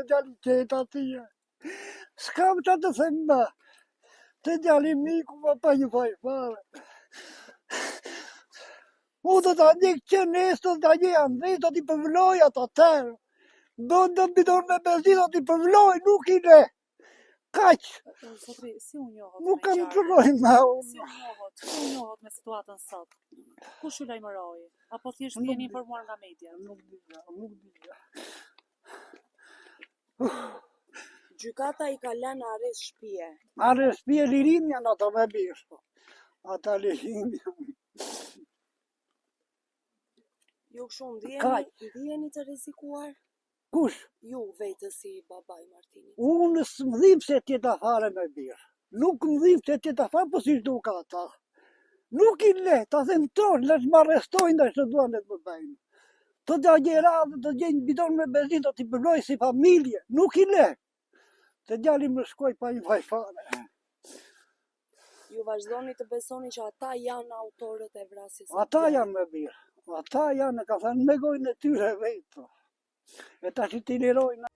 djali qeta atje. S'kam që të them më. Të djali miku më pa një faj fare. U do t'a një që nesë, do t'a një andej, do t'i përvloj ato tërë. Do bidon me benzin, do t'i përvloj, nuk i le. Kaq. Zotri, si u njohët nuk me kam ngjarjen? të loj me Si u njohët me situatën sot? Kush ju lajmëroi? Apo thjesht jeni informuar nga media? Nuk dija. Gjykata i ka lënë arrest shtëpie. Arrest shtëpie lirim janë ato me birë. Ata lirim janë. Ju ndiheni të rrezikuar? Kush? Ju vetë si babai Martinit. Unë s'më dhim se tjeta fare me birë. Nuk më dhim se tjeta fare, po si shdu ka ata. Nuk i le, ta them tonë, lesh më arrestojnë dhe që duan e të më bëjnë. Të da gjera dhe të gjenjë bidon me benzin, të t'i përloj si familje. Nuk i le. Të djali më shkoj pa i vaj fare. Ju vazhdoni të besoni që ata janë autorët e vrasjes? Ata janë me birë. Ata janë, ka thënë, me gojnë e tyre vetë. E ta që t'i lirojnë.